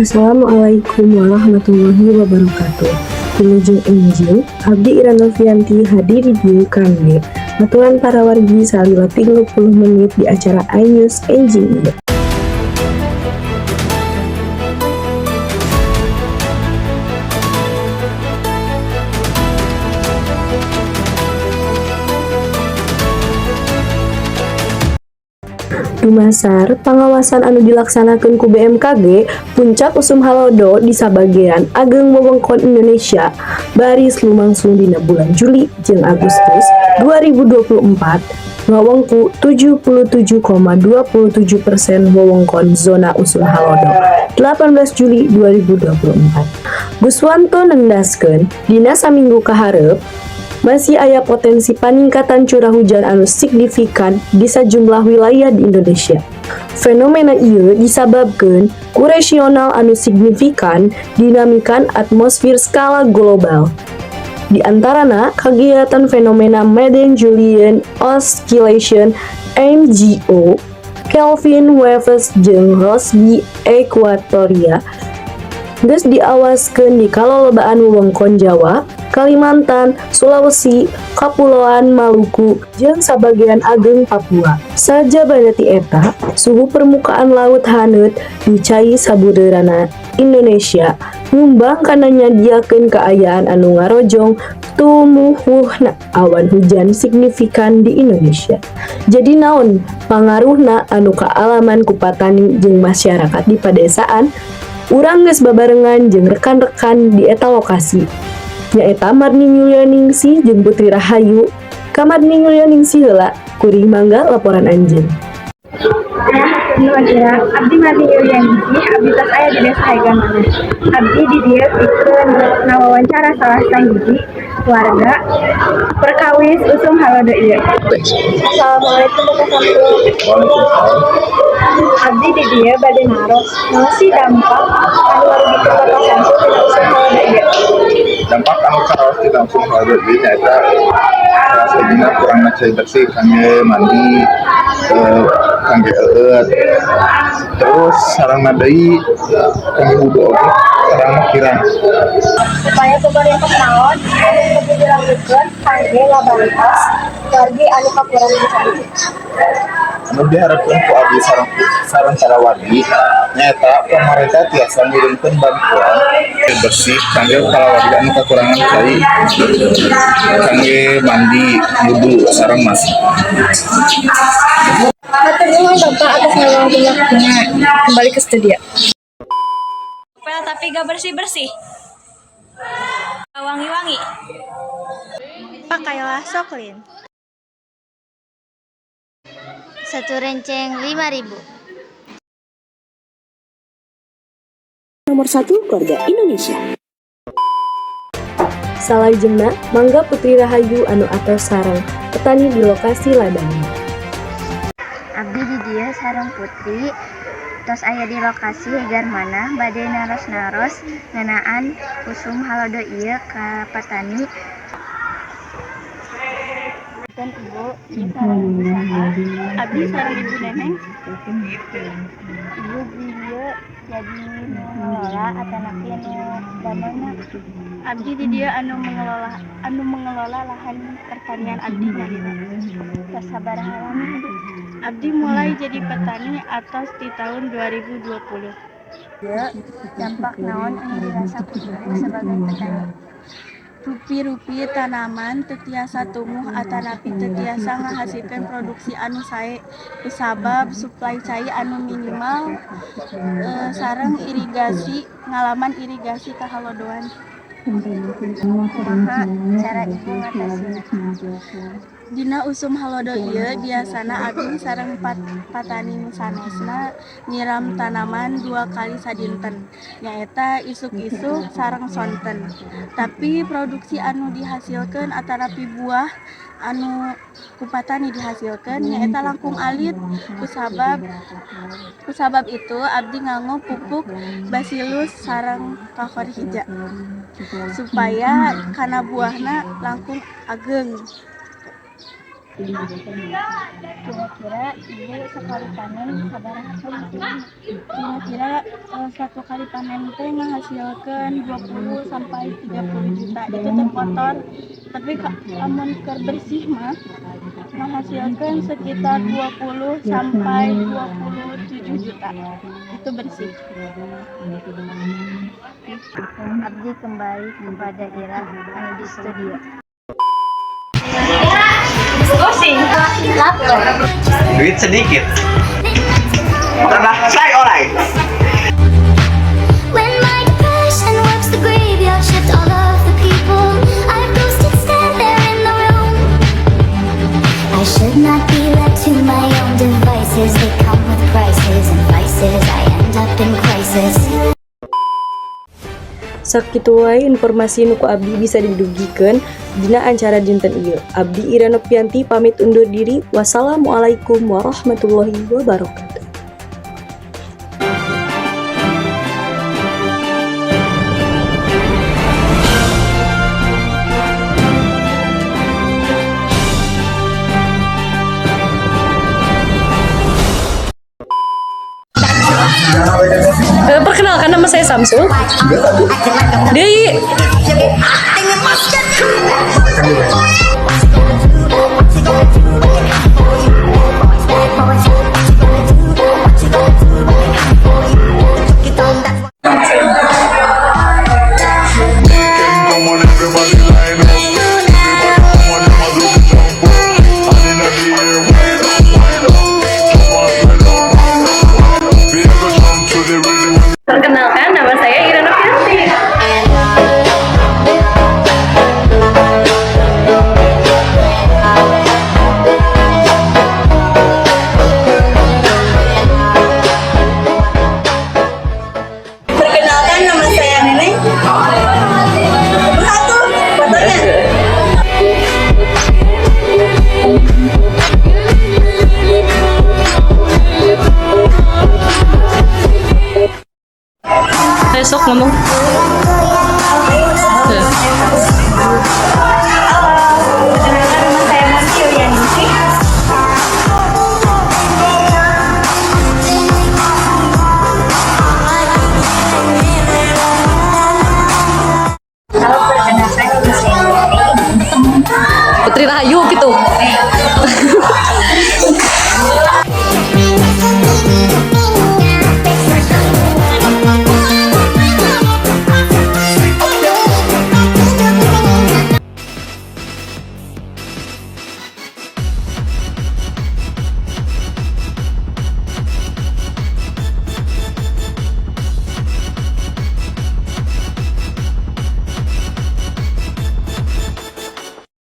Assalamualaikum warahmatullahi wabarakatuh. Wilujeng Enjing, Abdi Ira Novianti hadir di dieu kangge aturan para wargi salila 30 menit di acara iNews Enjing ieu. Dumasar pengawasan anu dilaksanakeun ku BMKG, puncak usum halodo di sabagean ageng wewengkon Indonesia baris lumangsung dina bulan Juli jeung Agustus 2024 ngawengku 77,27% wewengkon zona usum halodo 18 Juli 2024. Guswanto nendaskeun dina saminggu kaharep masih aya potensi peningkatan curah hujan anu signifikan di sejumlah wilayah di Indonesia. Fenomena ieu disababkeun ku regional anu signifikan dinamikan atmosfer skala global. Di antarana kegiatan fenomena Madden-Julian Oscillation MJO, Kelvin Waves jeung Rossby Equatoria geus diawaskeun di kalolobaan wewengkon Jawa, Kalimantan, Sulawesi, Kapuloan Maluku, jeung sabagean ageng Papua. Sajabana ti eta, suhu permukaan laut haneut di cai sabudeurana Indonesia nyumbang kana nyadiakeun kaayaan anu ngarojong tumuhuhna awan hujan signifikan di Indonesia. Jadi naon pangaruhna anu kaalaman ku patani jeung masyarakat di padesaan? Urang geus babarengan jeung rekan-rekan di eta lokasi. Nyaeta Marni Yulianingsih jeung Putri Rahayu. Ka Marni Yulianingsih heula, kuring mangga laporan anjeun. Nuhun Ira, Abdi Marni Yulianingsih, abdi tos aya di Desa Haegamana. Abdi di dieu pikeun ngawawancara salah sahiji warga perkawis usum halodo ieu. Assalamualaikum warahmatullahi wabarakatuh. Abdi di dieu bade naros sih dampak anu warugikeun Bapak Samsul tina usum halodo ieu. Dampak anu karaos ti langsung halodo ieu nyaeta salah sajina kurangna cai bersih kangge mandi, kangge eueut. Terus sarangna deui kangge wudu oge sarangna kirang. Supaya pemerintah naon anu kudu dilakukeun kangge ngabantos wargi anu kakurangan cai. Anu diharapkeun ku abdi sareng para wargi nyaeta pemerintah tiasa ngirimkeun bantuan bersih kangge para wargi anu kakurangan cai, kangge mandi, wudu sareng masak. Hatur nuhun Bapak atas ngawangkeun waktuna. Kembali ke studio. Pel tapi gak bersih-bersih. Gak wangi-wangi. Pakailah Soklin. Satu renceng 5.000. Nomor 1 keluarga Indonesia. Salajengna mangga Putri Rahayu anu atos sareng petani di lokasi ladang. Abdi di dieu sareng Putri tos aya di lokasi Haegamana bade naros-naros ngeunaan usum halodo ieu ka petani. Dan Ibu sareng usaha Abdi sareng Ibu Neneng. Ibu di dieu jadi mengelola atanapi anu damana. Abdi di dieu anu mengelola lahan pertanian abdi nyaeta. Tos sabaraha lama Ibu? Abdi mulai jadi petani atas di tahun 2020. Dampak naon anu dirasa ku Ibu sebagai petani? Rupi-rupi tanaman teu tiasa tumbuh atanapi teu tiasa ngahasilkeun produksi anu sae kusabab suplai cai anu minimal sareng irigasi ngalaman irigasi ka halodoan. Kumaha cara Ibu ngatasina? Dina usum halodo ieu biasana abdi sareng patani sanesna nyiram tanaman 2 kali sadinten, nyaeta isuk-isuk sareng sonten. Tapi produksi anu dihasilkeun atanapi buah anu ku patani dihasilkeun nyaeta langkung alit. Kusabab itu abdi nganggo pupuk Bacillus sareng Kafarhija supaya kana buahna langkung ageng. Kira-kira ibu sekali panen sabaraha sih? Kira-kira satu kali panen teh menghasilkan 20 sampai 30 juta. Itu terkotor. Tapi amun keur bersih mah menghasilkan sekitar 20 sampai 27 juta. Itu bersih. Abdi kembali kepada Ira anu di studio. Duit sedikit. Pernah saya oleh. When my depression works the graveyard shift all of the people I've ghosted stand there in the room. I should not be left to my own devices. They come with prices and vices. I end up in crisis. Sakitu wae informasi nu ku abdi bisa didugikeun dina acara dinten ieu. Abdi Ira Nopianti pamit undur diri. Wassalamualaikum warahmatullahi wabarakatuh. Perkenalkan, nama saya Samsul. Deui. Perkenalkan, nama saya Ira Nopianti. Perkenalkan, nama saya Neneng. Satu, fotonya. Besok ngomong. Putri Rahayu gitu.